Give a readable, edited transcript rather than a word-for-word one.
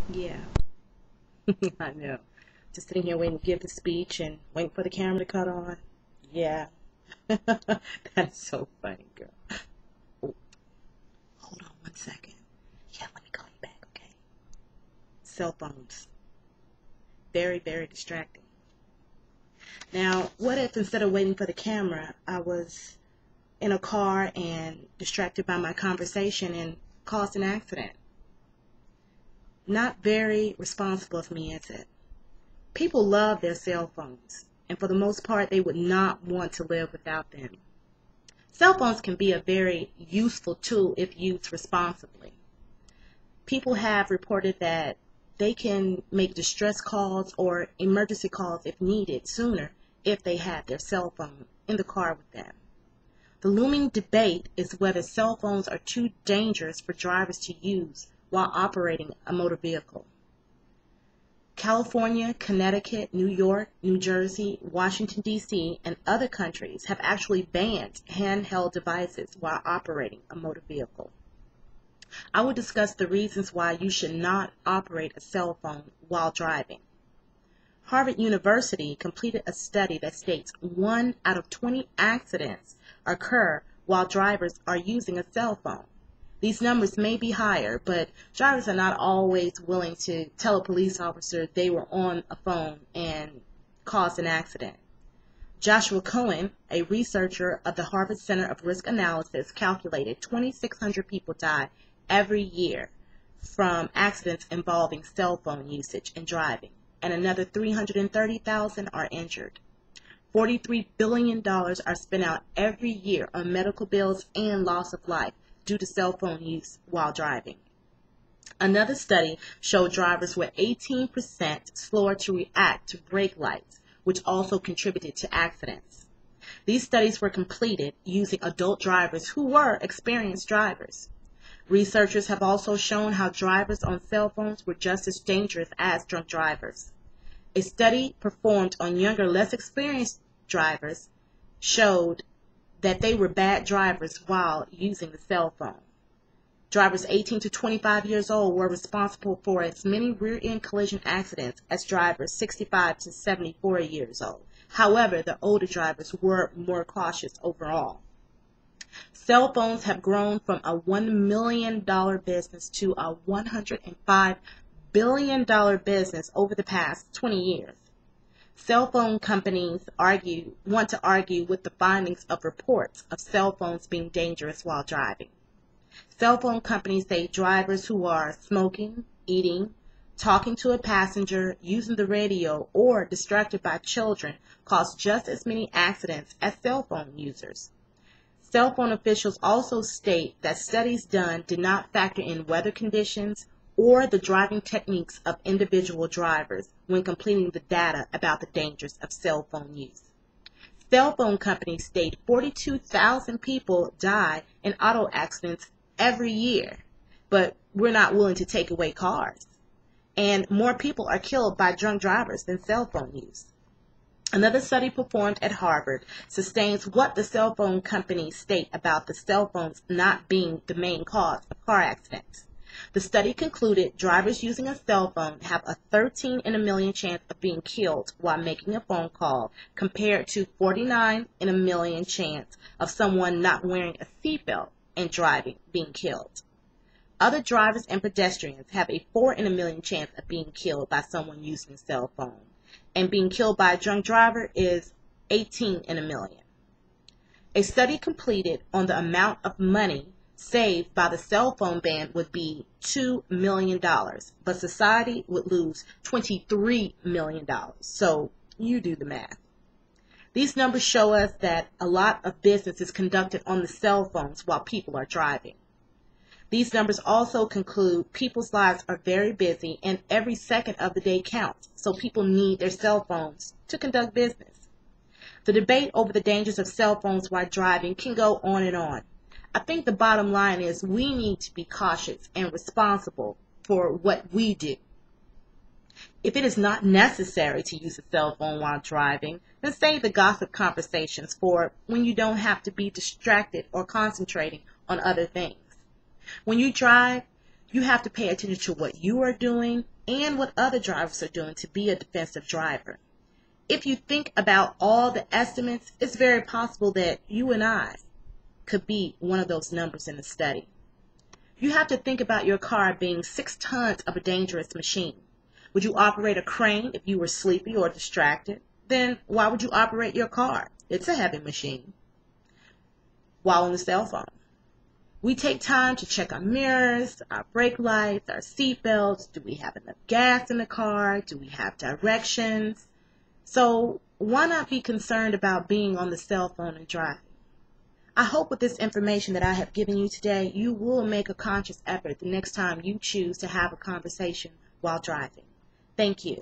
Yeah, I know. Just sitting here waiting to give the speech and waiting for the camera to cut on. Yeah, that's so funny, girl. Oh, hold on 1 second. Yeah, let me call you back, okay? Cell phones. Very, very distracting. Now, what if instead of waiting for the camera, I was in a car and distracted by my conversation and caused an accident? Not very responsible of me, is it? People love their cell phones, and for the most part, they would not want to live without them. Cell phones can be a very useful tool if used responsibly. People have reported that they can make distress calls or emergency calls if needed sooner if they have their cell phone in the car with them. The looming debate is whether cell phones are too dangerous for drivers to use while operating a motor vehicle. California, Connecticut, New York, New Jersey, Washington, D.C., and other countries have actually banned handheld devices while operating a motor vehicle. I will discuss the reasons why you should not operate a cell phone while driving. Harvard University completed a study that states 1 out of 20 accidents occur while drivers are using a cell phone. These numbers may be higher, but drivers are not always willing to tell a police officer they were on a phone and caused an accident. Joshua Cohen, a researcher of the Harvard Center of Risk Analysis, calculated 2,600 people die every year from accidents involving cell phone usage and driving, and another 330,000 are injured. $43 billion are spent out every year on medical bills and loss of life due to cell phone use while driving. Another study showed drivers were 18% slower to react to brake lights, which also contributed to accidents. These studies were completed using adult drivers who were experienced drivers. Researchers have also shown how drivers on cell phones were just as dangerous as drunk drivers. A study performed on younger, less experienced drivers showed that they were bad drivers while using the cell phone. Drivers 18 to 25 years old were responsible for as many rear-end collision accidents as drivers 65 to 74 years old. However, the older drivers were more cautious overall. Cell phones have grown from a $1 million business to a $105 billion business over the past 20 years. Cell phone companies want to argue with the findings of reports of cell phones being dangerous while driving. Cell phone companies say drivers who are smoking, eating, talking to a passenger, using the radio, or distracted by children cause just as many accidents as cell phone users. Cell phone officials also state that studies done did not factor in weather conditions or the driving techniques of individual drivers when completing the data about the dangers of cell phone use. Cell phone companies state 42,000 people die in auto accidents every year, but we're not willing to take away cars. And more people are killed by drunk drivers than cell phone use. Another study performed at Harvard sustains what the cell phone companies state about the cell phones not being the main cause of car accidents. The study concluded drivers using a cell phone have a 13 in a million chance of being killed while making a phone call compared to 49 in a million chance of someone not wearing a seatbelt and driving being killed. Other drivers and pedestrians have a 4 in a million chance of being killed by someone using a cell phone, and being killed by a drunk driver is 18 in a million. A study completed on the amount of money saved by the cell phone ban would be $2 million, but society would lose $23 million. So you do the math. These numbers show us that a lot of business is conducted on the cell phones while people are driving. These numbers also conclude people's lives are very busy and every second of the day counts, so people need their cell phones to conduct business. The debate over the dangers of cell phones while driving can go on and on. I think the bottom line is we need to be cautious and responsible for what we do. If it is not necessary to use a cell phone while driving, then save the gossip conversations for when you don't have to be distracted or concentrating on other things. When you drive, you have to pay attention to what you are doing and what other drivers are doing to be a defensive driver. If you think about all the estimates, it's very possible that you and I could be one of those numbers in the study. You have to think about your car being 6 tons of a dangerous machine. Would you operate a crane if you were sleepy or distracted? Then why would you operate your car? It's a heavy machine. While on the cell phone, we take time to check our mirrors, our brake lights, our seat belts. Do we have enough gas in the car? Do we have directions? So why not be concerned about being on the cell phone and driving? I hope with this information that I have given you today, you will make a conscious effort the next time you choose to have a conversation while driving. Thank you.